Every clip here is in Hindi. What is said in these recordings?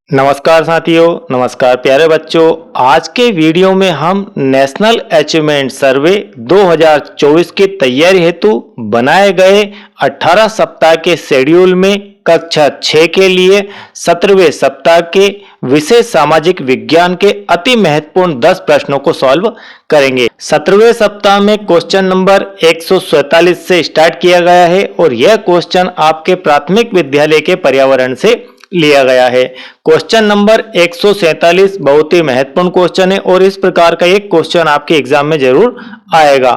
नमस्कार साथियों, नमस्कार प्यारे बच्चों। आज के वीडियो में हम नेशनल अचीवमेंट सर्वे 2024 की तैयारी हेतु बनाए गए 18 सप्ताह के शेड्यूल में कक्षा 6 के लिए 17वें सप्ताह के विषय सामाजिक विज्ञान के अति महत्वपूर्ण 10 प्रश्नों को सॉल्व करेंगे। 17वें सप्ताह में क्वेश्चन नंबर 147 से स्टार्ट किया गया है और यह क्वेश्चन आपके प्राथमिक विद्यालय के पर्यावरण से लिया गया है। क्वेश्चन नंबर 147 बहुत ही महत्वपूर्ण क्वेश्चन है और इस प्रकार का एक क्वेश्चन आपके एग्जाम में जरूर आएगा।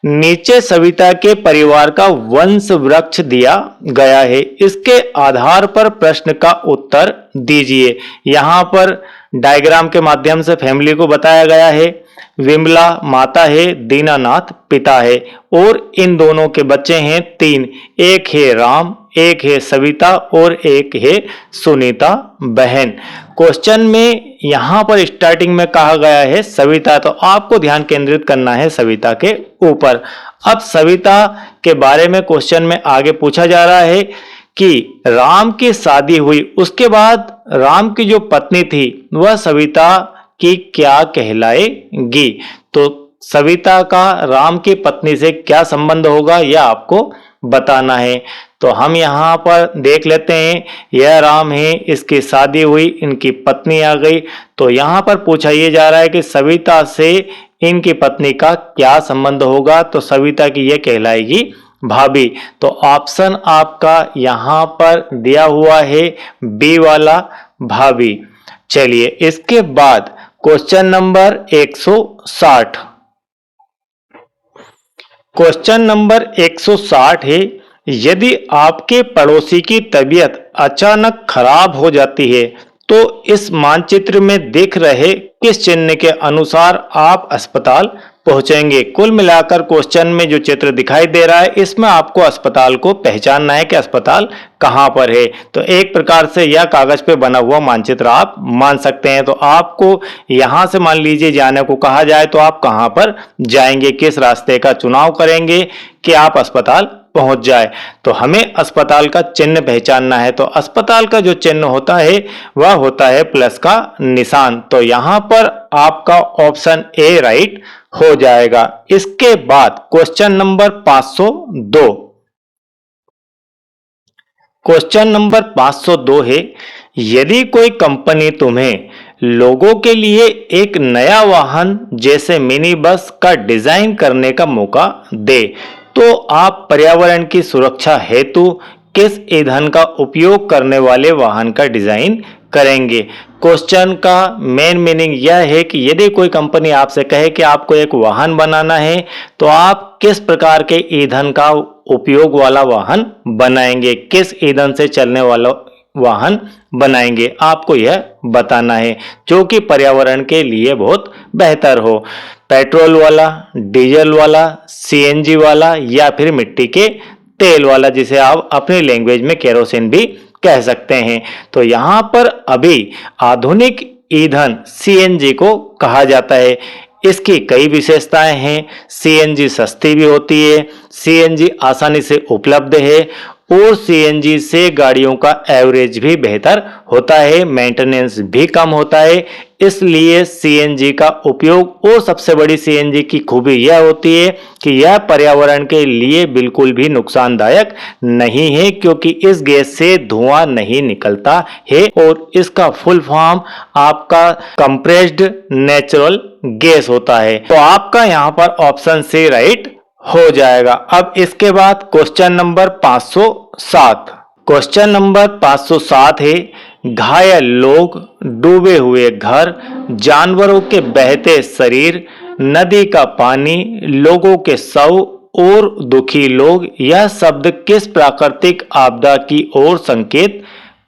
नीचे सविता के परिवार का वंश वृक्ष दिया गया है, इसके आधार पर प्रश्न का उत्तर दीजिए। यहाँ पर डायग्राम के माध्यम से फैमिली को बताया गया है। विमला माता है, दीनानाथ पिता है और इन दोनों के बच्चे हैं 3। एक है राम, एक है सविता और एक है सुनीता बहन। क्वेश्चन में यहां पर स्टार्टिंग में कहा गया है सविता, तो आपको ध्यान केंद्रित करना है सविता के ऊपर। अब सविता के बारे में क्वेश्चन में आगे पूछा जा रहा है कि राम की शादी हुई, उसके बाद राम की जो पत्नी थी वह सविता की क्या कहलाएगी। तो सविता का राम की पत्नी से क्या संबंध होगा यह आपको बताना है। तो हम यहाँ पर देख लेते हैं, यह राम है, इसकी शादी हुई, इनकी पत्नी आ गई। तो यहाँ पर पूछा यह जा रहा है कि सविता से इनकी पत्नी का क्या संबंध होगा। तो सविता की यह कहलाएगी भाभी। तो ऑप्शन आपका यहाँ पर दिया हुआ है बी वाला, भाभी। चलिए इसके बाद क्वेश्चन नंबर 160। क्वेश्चन नंबर 160 है, यदि आपके पड़ोसी की तबीयत अचानक खराब हो जाती है तो इस मानचित्र में दिख रहे किस चिन्ह के अनुसार आप अस्पताल पहुंचेंगे। कुल मिलाकर क्वेश्चन में जो चित्र दिखाई दे रहा है इसमें आपको अस्पताल को पहचानना है कि अस्पताल कहां पर है। तो एक प्रकार से यह कागज पे बना हुआ मानचित्र आप मान सकते हैं। तो आपको यहां से मान लीजिए जाने को कहा जाए तो आप कहां पर जाएंगे, किस रास्ते का चुनाव करेंगे कि आप अस्पताल पहुंच जाए। तो हमें अस्पताल का चिन्ह पहचानना है। तो अस्पताल का जो चिन्ह होता है वह होता है प्लस का निशान। तो यहां पर आपका ऑप्शन ए राइट हो जाएगा। इसके बाद क्वेश्चन नंबर 502। क्वेश्चन नंबर 502 है, यदि कोई कंपनी तुम्हें लोगों के लिए एक नया वाहन जैसे मिनी बस का डिजाइन करने का मौका दे तो आप पर्यावरण की सुरक्षा हेतु किस ईंधन का उपयोग करने वाले वाहन का डिजाइन करेंगे। क्वेश्चन का मेन मीनिंग यह है कि यदि कोई कंपनी आपसे कहे कि आपको एक वाहन बनाना है तो आप किस प्रकार के ईंधन का उपयोग वाला वाहन बनाएंगे, किस ईंधन से चलने वाला वाहन बनाएंगे, आपको यह बताना है जो कि पर्यावरण के लिए बहुत बेहतर हो। पेट्रोल वाला, डीजल वाला, सीएनजी वाला या फिर मिट्टी के तेल वाला, जिसे आप अपनी लैंग्वेज में केरोसिन भी कह सकते हैं। तो यहां पर अभी आधुनिक ईंधन सीएनजी को कहा जाता है। इसकी कई विशेषताएं हैं। सीएनजी सस्ती भी होती है, सीएनजी आसानी से उपलब्ध है और सीएनजी से गाड़ियों का एवरेज भी बेहतर होता है, मेंटेनेंस भी कम होता है। इसलिए सीएनजी का उपयोग, और सबसे बड़ी सीएनजी की खूबी यह होती है कि यह पर्यावरण के लिए बिल्कुल भी नुकसानदायक नहीं है क्योंकि इस गैस से धुआं नहीं निकलता है और इसका फुल फॉर्म आपका कंप्रेस्ड नेचुरल गैस होता है। तो आपका यहां पर ऑप्शन सी राइट हो जाएगा। अब इसके बाद क्वेश्चन नंबर 507। क्वेश्चन नंबर 507 है, घायल लोग, डूबे हुए घर, जानवरों के बहते शरीर, नदी का पानी, लोगों के शव और दुखी लोग, यह शब्द किस प्राकृतिक आपदा की ओर संकेत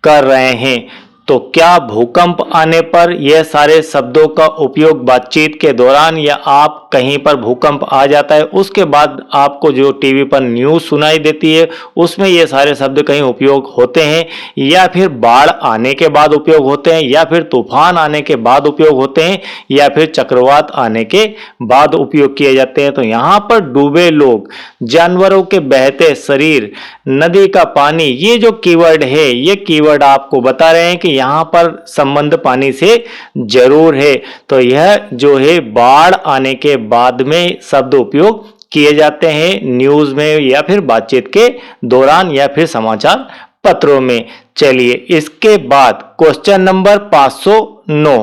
कर रहे हैं। तो क्या भूकंप आने पर यह सारे शब्दों का उपयोग बातचीत के दौरान या आप कहीं पर भूकंप आ जाता है उसके बाद आपको जो टीवी पर न्यूज़ सुनाई देती है उसमें ये सारे शब्द कहीं उपयोग होते हैं, या फिर बाढ़ आने के बाद उपयोग होते हैं, या फिर तूफान आने के बाद उपयोग होते हैं, या फिर चक्रवात आने के बाद उपयोग किए जाते हैं। तो यहाँ पर डूबे लोग, जानवरों के बहते शरीर, नदी का पानी, ये जो कीवर्ड है ये कीवर्ड आपको बता रहे हैं कि यहाँ पर संबंध पानी से जरूर है। तो यह जो है बाढ़ आने के बाद में शब्द उपयोग किए जाते हैं न्यूज में या फिर बातचीत के दौरान या फिर समाचार पत्रों में। चलिए इसके बाद क्वेश्चन नंबर 509।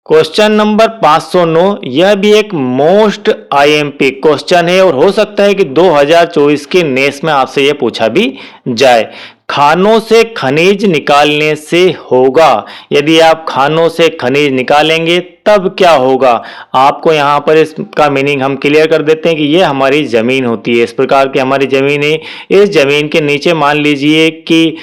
क्वेश्चन नंबर 509 यह भी एक मोस्ट आईएमपी क्वेश्चन है और हो सकता है कि 2024 के नेस में आपसे यह पूछा भी जाए। खानों से खनिज निकालने से होगा, यदि आप खानों से खनिज निकालेंगे तब क्या होगा। आपको यहाँ पर इसका मीनिंग हम क्लियर कर देते हैं कि ये हमारी ज़मीन होती है, इस प्रकार की हमारी ज़मीन है। इस ज़मीन के नीचे मान लीजिए कि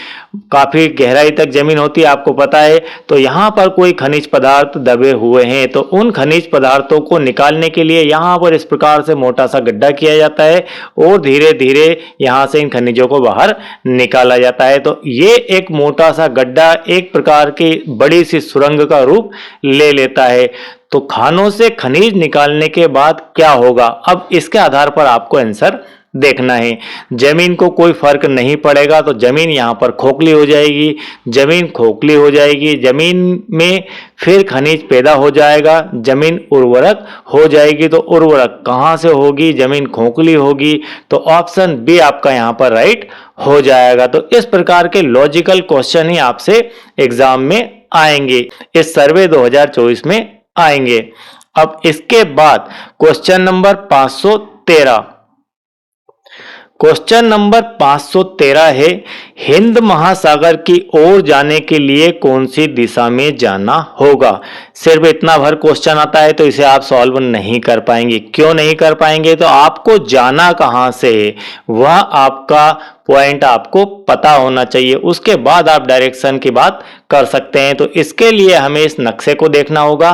काफ़ी गहराई तक ज़मीन होती है, आपको पता है। तो यहाँ पर कोई खनिज पदार्थ दबे हुए हैं, तो उन खनिज पदार्थों को निकालने के लिए यहाँ पर इस प्रकार से मोटा सा गड्ढा किया जाता है और धीरे धीरे यहाँ से इन खनिजों को बाहर निकाला जाता है। तो ये एक मोटा सा गड्ढा एक प्रकार की बड़ी सी सुरंग का रूप ले लेता है। तो खानों से खनिज निकालने के बाद क्या होगा, अब इसके आधार पर आपको आंसर देखना है। जमीन को कोई फर्क नहीं पड़ेगा, तो जमीन यहाँ पर खोखली हो जाएगी, जमीन खोखली हो जाएगी, जमीन में फिर खनिज पैदा हो जाएगा, जमीन उर्वरक हो जाएगी। तो उर्वरक कहाँ से होगी, जमीन खोखली होगी। तो ऑप्शन बी आपका यहाँ पर राइट हो जाएगा। तो इस प्रकार के लॉजिकल क्वेश्चन ही आपसे एग्जाम में आएंगे, इस सर्वे 2024 में आएंगे। अब इसके बाद क्वेश्चन नंबर 513। क्वेश्चन नंबर 513 है, हिंद महासागर की ओर जाने के लिए कौन सी दिशा में जाना होगा। सिर्फ इतना भर क्वेश्चन आता है तो इसे आप सॉल्व नहीं कर पाएंगे। क्यों नहीं कर पाएंगे, तो आपको जाना कहां से है वह आपका पॉइंट आपको पता होना चाहिए, उसके बाद आप डायरेक्शन की बात कर सकते हैं। तो इसके लिए हमें इस नक्शे को देखना होगा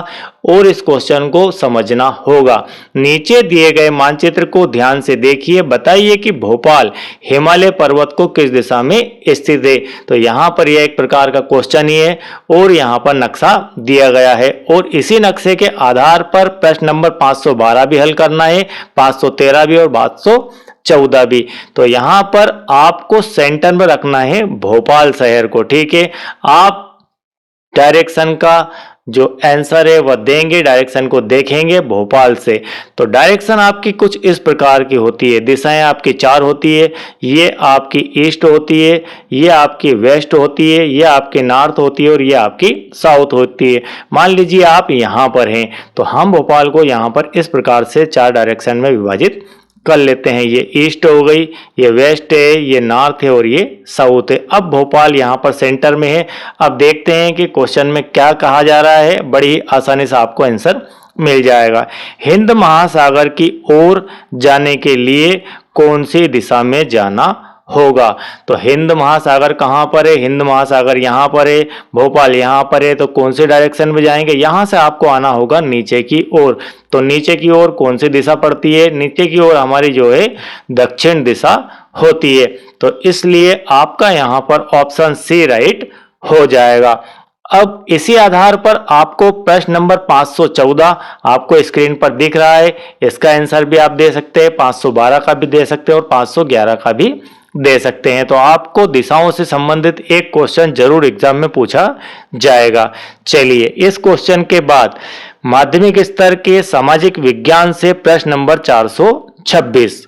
और इस क्वेश्चन को समझना होगा। नीचे दिए गए मानचित्र को ध्यान से देखिए, बताइए कि भोपाल हिमालय पर्वत को किस दिशा में स्थित है। तो यहाँ पर यह एक प्रकार का क्वेश्चन ही है और यहाँ पर नक्शा दिया गया है और इसी नक्शे के आधार पर प्रश्न नंबर 512 भी हल करना है, 513 भी और 514 भी। तो यहाँ पर आपको सेंटर में रखना है भोपाल शहर को, ठीक है। आप डायरेक्शन का जो आंसर है वह देंगे, डायरेक्शन को देखेंगे भोपाल से। तो डायरेक्शन आपकी कुछ इस प्रकार की होती है, दिशाएं आपकी 4 होती है। ये आपकी ईस्ट होती है, ये आपकी वेस्ट होती है, ये आपकी नॉर्थ होती है और ये आपकी साउथ होती है। मान लीजिए आप यहाँ पर हैं तो हम भोपाल को यहाँ पर इस प्रकार से 4 डायरेक्शन में विभाजित कर लेते हैं। ये ईस्ट हो गई, ये वेस्ट है, ये नॉर्थ है और ये साउथ है। अब भोपाल यहाँ पर सेंटर में है। अब देखते हैं कि क्वेश्चन में क्या कहा जा रहा है, बड़ी आसानी से आपको आंसर मिल जाएगा। हिंद महासागर की ओर जाने के लिए कौन सी दिशा में जाना होगा। तो हिंद महासागर कहाँ पर है, हिंद महासागर यहाँ पर है, भोपाल यहाँ पर है। तो कौन से डायरेक्शन में जाएंगे, यहाँ से आपको आना होगा नीचे की ओर। तो नीचे की ओर कौन सी दिशा पड़ती है, नीचे की ओर हमारी जो है दक्षिण दिशा होती है। तो इसलिए आपका यहाँ पर ऑप्शन सी राइट हो जाएगा। अब इसी आधार पर आपको प्रश्न नंबर 514 आपको स्क्रीन पर दिख रहा है, इसका आंसर भी आप दे सकते हैं, 512 का भी दे सकते हैं और 511 का भी दे सकते हैं। तो आपको दिशाओं से संबंधित एक क्वेश्चन जरूर एग्जाम में पूछा जाएगा। चलिए इस क्वेश्चन के बाद माध्यमिक स्तर के सामाजिक विज्ञान से प्रश्न नंबर 426।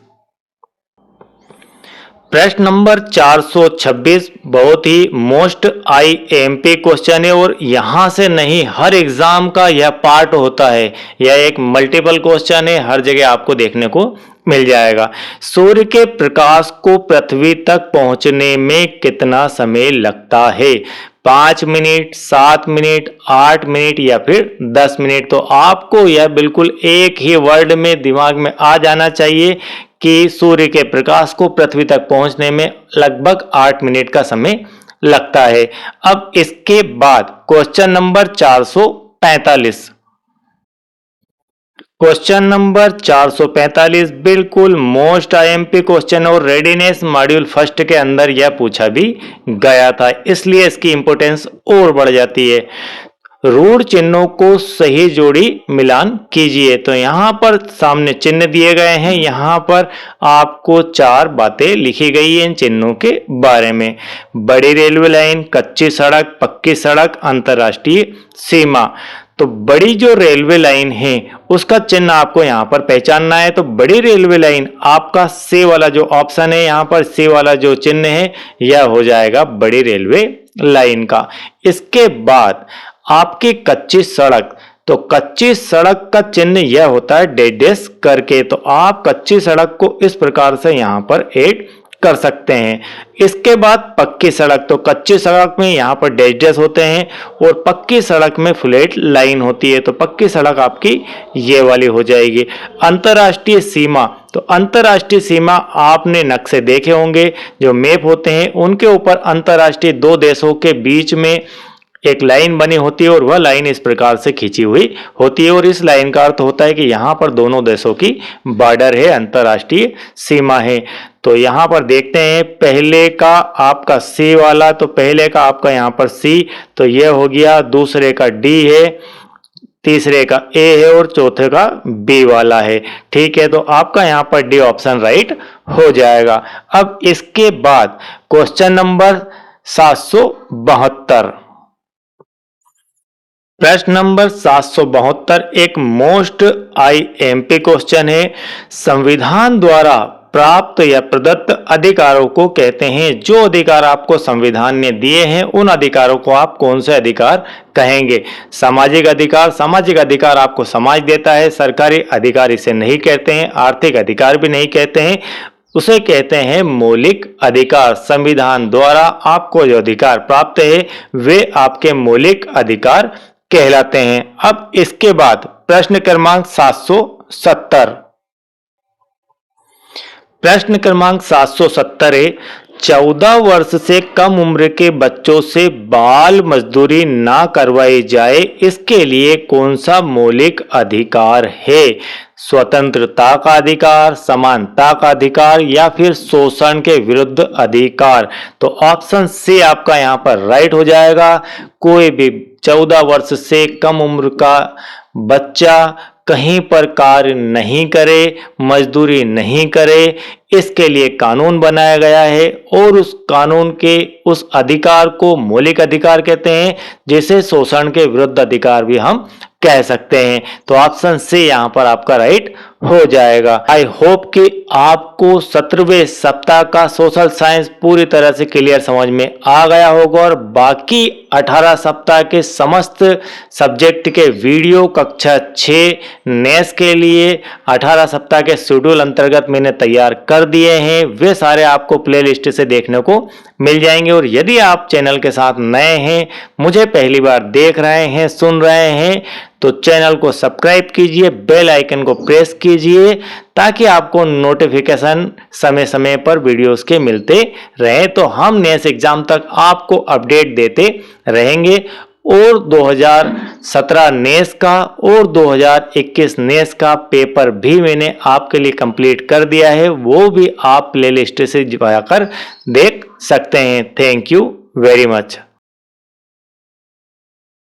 प्रश्न नंबर 426 बहुत ही मोस्ट आईएमपी क्वेश्चन है और यहां से नहीं हर एग्जाम का यह पार्ट होता है, यह एक मल्टीपल क्वेश्चन है, हर जगह आपको देखने को मिल जाएगा। सूर्य के प्रकाश को पृथ्वी तक पहुंचने में कितना समय लगता है, 5 मिनट, 7 मिनट, 8 मिनट या फिर 10 मिनट। तो आपको यह बिल्कुल एक ही वर्ड में दिमाग में आ जाना चाहिए कि सूर्य के प्रकाश को पृथ्वी तक पहुंचने में लगभग 8 मिनट का समय लगता है। अब इसके बाद क्वेश्चन नंबर 445। क्वेश्चन नंबर 445 बिल्कुल मोस्ट आईएमपी क्वेश्चन और रेडीनेस मॉड्यूल फर्स्ट के अंदर यह पूछा भी गया था, इसलिए इसकी इंपॉर्टेंस और बढ़ जाती है। रूढ़ चिन्हों को सही जोड़ी मिलान कीजिए। तो यहाँ पर सामने चिन्ह दिए गए हैं, यहाँ पर आपको 4 बातें लिखी गई हैं इन चिन्हों के बारे में। बड़ी रेलवे लाइन, कच्ची सड़क, पक्की सड़क, अंतर्राष्ट्रीय सीमा। तो बड़ी जो रेलवे लाइन है उसका चिन्ह आपको यहाँ पर पहचानना है। तो बड़ी रेलवे लाइन आपका सी वाला जो ऑप्शन है, यहाँ पर सी वाला जो चिन्ह है यह हो जाएगा बड़ी रेलवे लाइन का। इसके बाद आपकी कच्ची सड़क, तो कच्ची सड़क का चिन्ह यह होता है डैश डैश करके। तो आप कच्ची सड़क को इस प्रकार से यहां पर ऐड कर सकते हैं। इसके बाद पक्की सड़क, तो कच्ची सड़क में यहां पर डैश डैश होते हैं और पक्की सड़क में फ्लैट लाइन होती है। तो पक्की सड़क आपकी ये वाली हो जाएगी। अंतर्राष्ट्रीय सीमा, तो अंतर्राष्ट्रीय सीमा आपने नक्शे देखे होंगे, जो मैप होते हैं उनके ऊपर अंतर्राष्ट्रीय 2 देशों के बीच में एक लाइन बनी होती है और वह लाइन इस प्रकार से खींची हुई होती है और इस लाइन का अर्थ होता है कि यहाँ पर दोनों देशों की बॉर्डर है, अंतर्राष्ट्रीय सीमा है। तो यहाँ पर देखते हैं पहले का आपका सी वाला, तो पहले का आपका यहाँ पर सी, तो यह हो गया। दूसरे का डी है, तीसरे का ए है और चौथे का बी वाला है। ठीक है, तो आपका यहाँ पर डी ऑप्शन राइट हो जाएगा। अब इसके बाद क्वेश्चन नंबर 772। प्रश्न नंबर 772 एक मोस्ट आईएमपी क्वेश्चन है। संविधान द्वारा प्राप्त या प्रदत्त अधिकारों को कहते हैं। जो अधिकार आपको संविधान ने दिए हैं उन अधिकारों को आप कौन से अधिकार कहेंगे? सामाजिक अधिकार, सामाजिक अधिकार आपको समाज देता है। सरकारी अधिकार इसे नहीं कहते हैं, आर्थिक अधिकार भी नहीं कहते हैं, उसे कहते हैं मौलिक अधिकार। संविधान द्वारा आपको जो अधिकार प्राप्त है वे आपके मौलिक अधिकार कहलाते हैं। अब इसके बाद प्रश्न क्रमांक 770। प्रश्न क्रमांक 770 है, 14 वर्ष से कम उम्र के बच्चों से बाल मजदूरी ना करवाई जाए, इसके लिए कौन सा मौलिक अधिकार है? स्वतंत्रता का अधिकार, समानता का अधिकार या फिर शोषण के विरुद्ध अधिकार? तो ऑप्शन सी आपका यहाँ पर राइट हो जाएगा। कोई भी 14 वर्ष से कम उम्र का बच्चा कहीं पर कार्य नहीं करे, मजदूरी नहीं करे, इसके लिए कानून बनाया गया है और उस कानून के उस अधिकार को मौलिक अधिकार कहते हैं, जिसे शोषण के विरुद्ध अधिकार भी हम कह सकते हैं। तो ऑप्शन सी यहाँ पर आपका राइट हो जाएगा। आई होप कि आपको 17वें सप्ताह का सोशल साइंस पूरी तरह से क्लियर समझ में आ गया होगा और बाकी 18 सप्ताह के समस्त सब्जेक्ट के वीडियो कक्षा 6 नेस के लिए 18 सप्ताह के शेड्यूल अंतर्गत मैंने तैयार कर दिए हैं। वे सारे आपको प्लेलिस्ट से देखने को मिल जाएंगे। और यदि आप चैनल के साथ नए हैं, मुझे पहली बार देख रहे हैं, सुन रहे हैं, तो चैनल को सब्सक्राइब कीजिए, बेल आइकन को प्रेस कीजिए ताकि आपको नोटिफिकेशन समय समय पर वीडियोस के मिलते रहे। तो हम नेक्स्ट एग्जाम तक आपको अपडेट देते रहेंगे। और 2017 नेस का और 2021 नेस का पेपर भी मैंने आपके लिए कंप्लीट कर दिया है, वो भी आप प्लेलिस्ट से जाकर देख सकते हैं। Thank you very much.